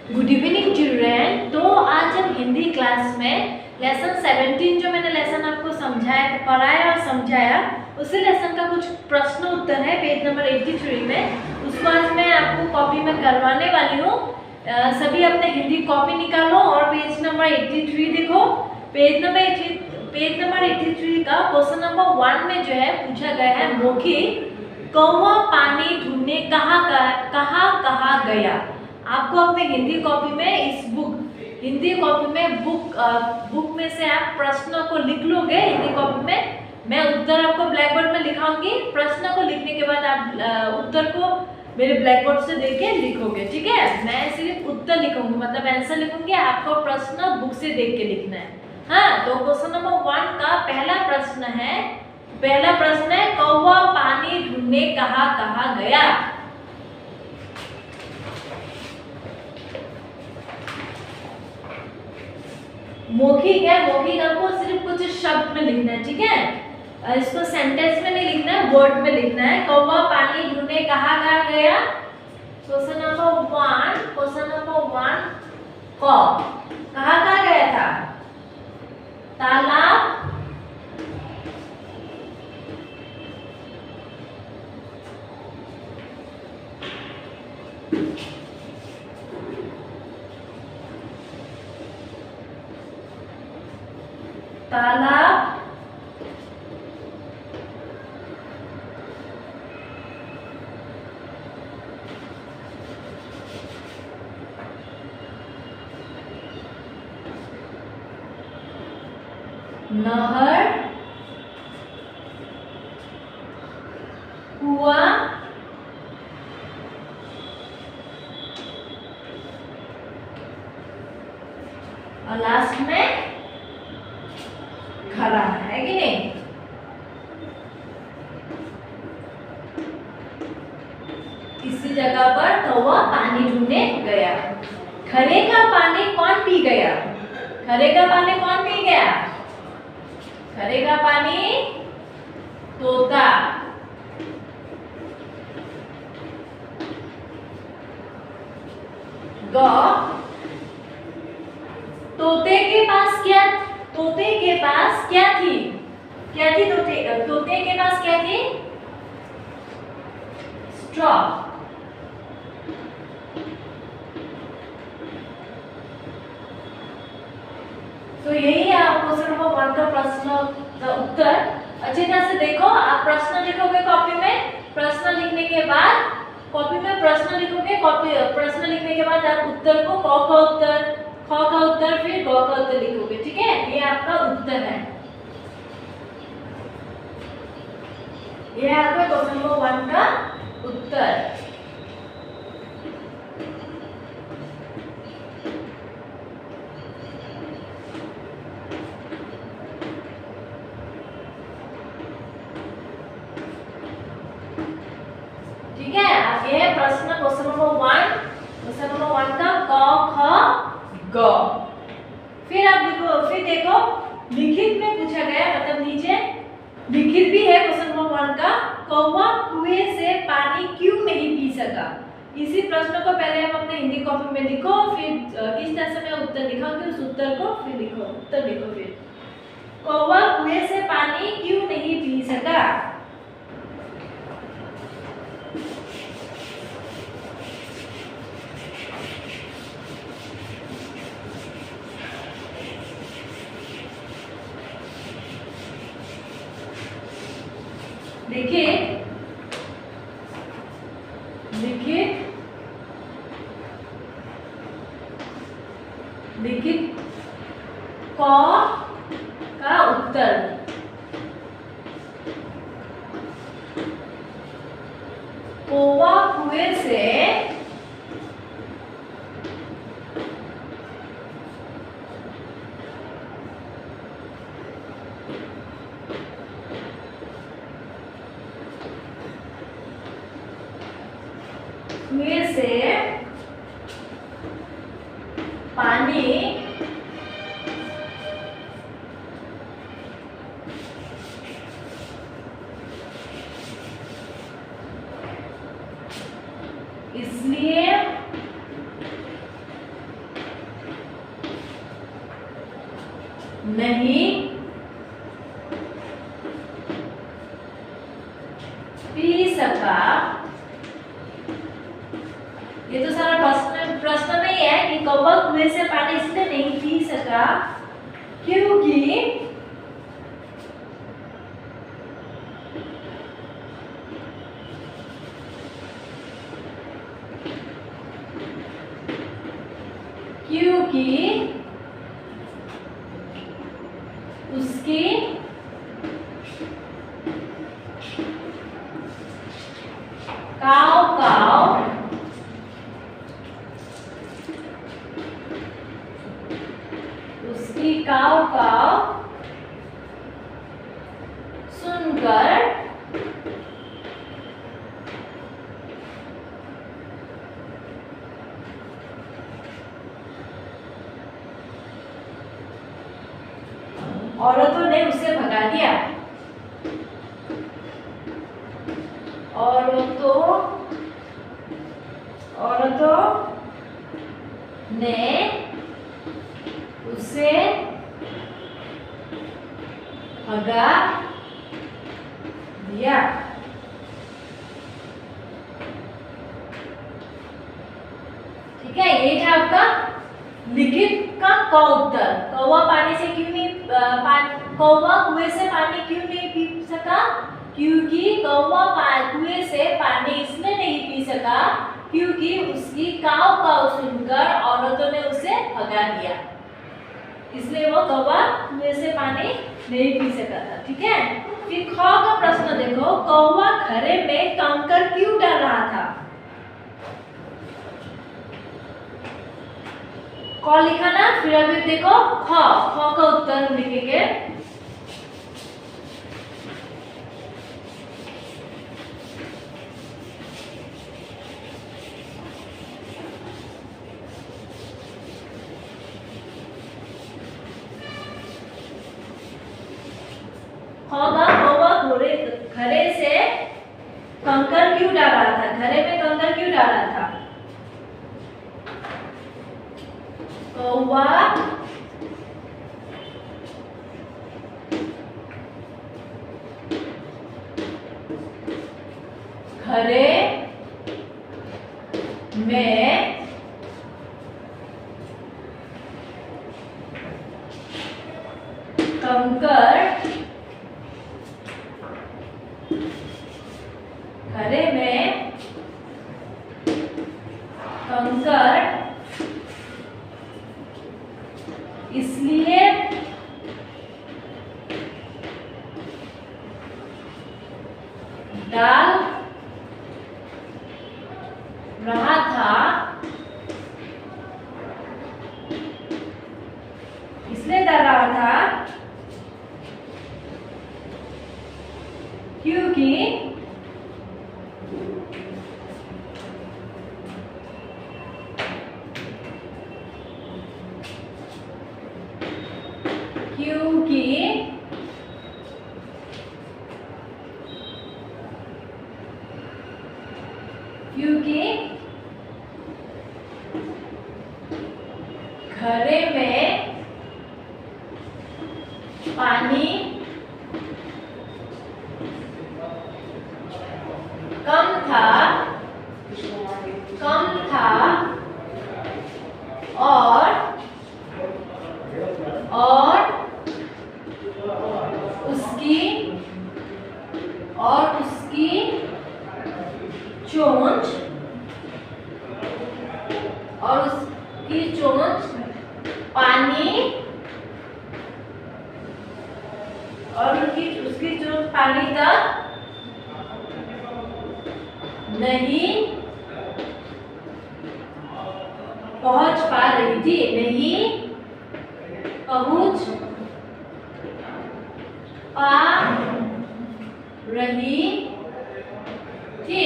Good evening children. तो आज हम हिंदी क्लास में लेसन 17 जो मैंने लेसन आपको समझाया, पढ़ाया और समझाया, उसी लेसन का कुछ प्रश्न उत्तर है पेज नंबर 83 में। उसको आज मैं आपको कॉपी में करवाने वाली हूँ। सभी अपने हिंदी कॉपी निकालो और पेज नंबर 83 देखो। पेज नंबर 83 का क्वेश्चन नंबर 1 में जो है पूछा गया है, मौखिक कौवा पानी ढूंढने कहाँ गया। आपको अपने हिंदी कॉपी में हिंदी कॉपी में बुक में से आप प्रश्नों को लिख लोगे हिंदी कॉपी में। मैं उत्तर आपको ब्लैक बोर्ड में लिखाऊंगी। प्रश्न को लिखने के बाद आप उत्तर को मेरे ब्लैक बोर्ड से देख के लिखोगे, ठीक है। मैं सिर्फ उत्तर लिखूंगी, मतलब आंसर लिखूंगी, आपको प्रश्न बुक से देख के लिखना है। हाँ, तो क्वेश्चन नंबर 1 का पहला प्रश्न है कौवा पानी ढूंढने कहाँ गया। मौखिक है, मौखिक आपको सिर्फ कुछ शब्द में लिखना है, ठीक है। इसको सेंटेंस में नहीं लिखना है, वर्ड में लिखना है। कौवा पानी ढूंढने कहाँ गया। क्वेश्चन नंबर 1 कहाँ गया था। तालाब, नहर, कुआं, और लास्ट में घड़ा, है कि नहीं। इसी जगह पर कौवा पानी ढूंढने गया। खरे का पानी कौन पी गया। खरे का पानी कौन पी गया। खरे का पानी तोता। तोते के पास क्या थी। तोते के पास क्या थी। स्ट्रॉ। तो यही है आपको सिर्फ 1 का प्रश्न का उत्तर। अच्छी तरह से देखो, आप प्रश्न लिखोगे कॉपी में। प्रश्न लिखने के बाद कॉपी में प्रश्न लिखोगे, प्रश्न लिखने के बाद आप उत्तर को क का उत्तर, ख का उत्तर, फिर ग का उत्तर लिखोगे, ठीक है। ये आपका उत्तर है। ये है आपका क्वेश्चन नंबर 1 का उत्तर। ठीक है, अब ये है प्रश्न क्वेश्चन नंबर 1। क्वेश्चन नंबर 1 का क ख ग। फिर आप देखो लिखित में पूछा गया, मतलब नीचे लिखित भी है क्वेश्चन नंबर 1 का। कौवा कुएं से पानी क्यों नहीं पी सका। इसी प्रश्न को पहले हम अपने हिंदी कॉपी में लिखो, फिर किस तरह से मैं उत्तर लिखाऊंगी उस उत्तर को फिर लिखो, उत्तर लिखो। फिर कौवा कुएं से पानी क्यों नहीं पी सका। देखिए लिखित क का उत्तर। कौवा कुएं से पानी नहीं पी सका। ये तो सारा प्रश्न में ही है कि कौवा कुएं से पानी इसलिए नहीं पी सका क्योंकि उसकी काव काव उसकी काव काव सुनकर औरतों ने उसे भगा दिया। औरतों ने उसे भगा दिया। ठीक है, ये था आपका लिखित का क उत्तर। कौवा पानी से क्यों नहीं कौवा कुएं से पानी क्यों नहीं पी सका? क्योंकि कौवा कुएं से पानी इसलिए नहीं पी सका क्योंकि उसकी काव काव सुनकर औरतों ने उसे भगा दिया, इसलिए वो कौवा कुएं से पानी नहीं पी सका था। ठीक है, फिर ख का प्रश्न देखो, कौवा घड़े में कंकर क्यों डाल रहा था? क लिखा ना, फिर अभी देखो ख का उत्तर लिखेंगे। घड़े से कंकर क्यों डाल रहा था? घड़े में कंकर क्यों डाल रहा था? कौवा घड़े में कंकर घड़े में कंकर इसलिए डाल रहा था, इसलिए डाल रहा था क्योंकि घड़े में पानी कम था और उसकी चोंच पानी उसकी चोंच पानी तक नहीं पहुंच पा रही थी, नहीं पहुंच पा रही थी।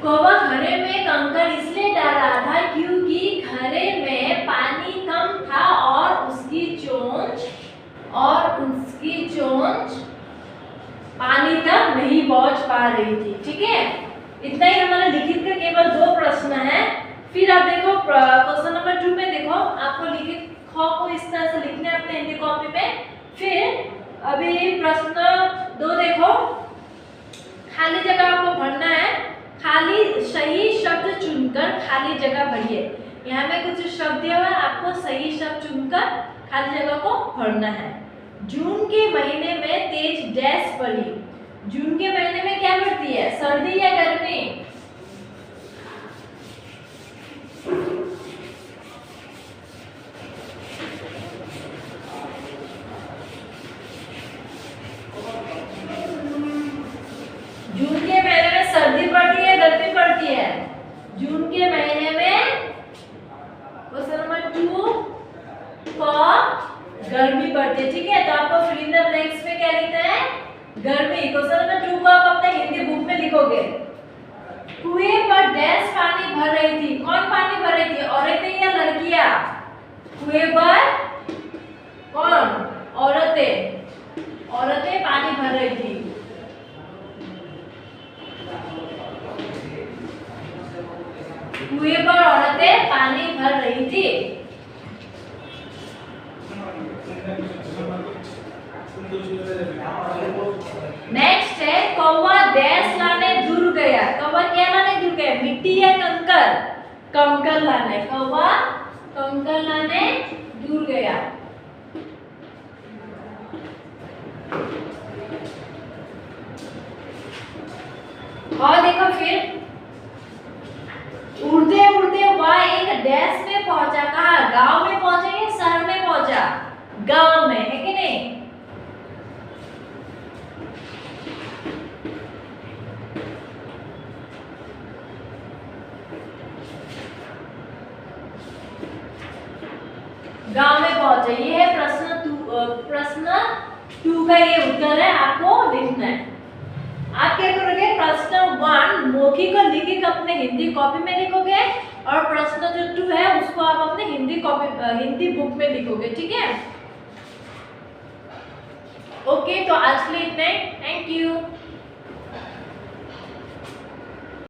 कौवा घड़े में कंकर इसलिए डाल रहा था क्योंकि घड़े में पानी कम था और उसकी चोंच पानी तक नहीं पहुंच पा रही थी। ठीक है, इतना ही हमारा लिखित का केवल 2 प्रश्न है। फिर आप देखो क्वेश्चन नंबर 2 में देखो आपको लिखित ख को इस तरह से लिखना है अपने हिंदी कॉपी में। फिर अभी प्रश्न 2 देखो, खाली जगह आपको भरना है। खाली सही शब्द चुनकर खाली जगह भरिए। यहाँ में कुछ शब्द दिया हुआ है, आपको सही शब्द चुनकर खाली जगह को भरना है। जून के महीने में तेज डैश पड़ी। जून के महीने में क्या पड़ती है, सर्दी या गर्मी? जून के महीने में सर्दी पड़ती है, गर्मी पड़ती है? जून के महीने में क्वेश्चन नंबर 2 गर्मी पड़ती है। ठीक है, तो आपको फिल इन द ब्लैंक्स में क्या लिखना है, गर्मी। क्वेश्चन नंबर 2 को आप अपने हिंदी बुक में लिखोगे। कुएं पर डैश पानी भर रही थी। कौन पानी भर रही थी, औरतें या लड़कियां? कुएं पर कौन, औरतें। औरतें पानी भर रही थी। कुएं पर औरतें पानी भर रही थी। नेक्स्ट है कौवा डैश लाने दूर गया। कौवा क्या लाने दूर गया, मिट्टी या कंकर? कंकर लाने। कौवा कंकर लाने दूर गया। और देखो फिर, उड़ते उड़ते वह एक डैश में पहुंचा। कहा, गांव में पहुंचा या शहर में पहुंचा? गांव में, है कि नहीं? गांव में पहुंचे। ये है प्रश्न 2 का ये उत्तर है, आपको लिखना है। आप क्या करोगे, प्रश्न 1 मौखिक और लिखित अपने हिंदी कॉपी में लिखोगे और प्रश्न जो 2 है उसको आप अपने हिंदी बुक में लिखोगे। ठीक है, ओके, तो आज के लिए इतना ही। Thank you.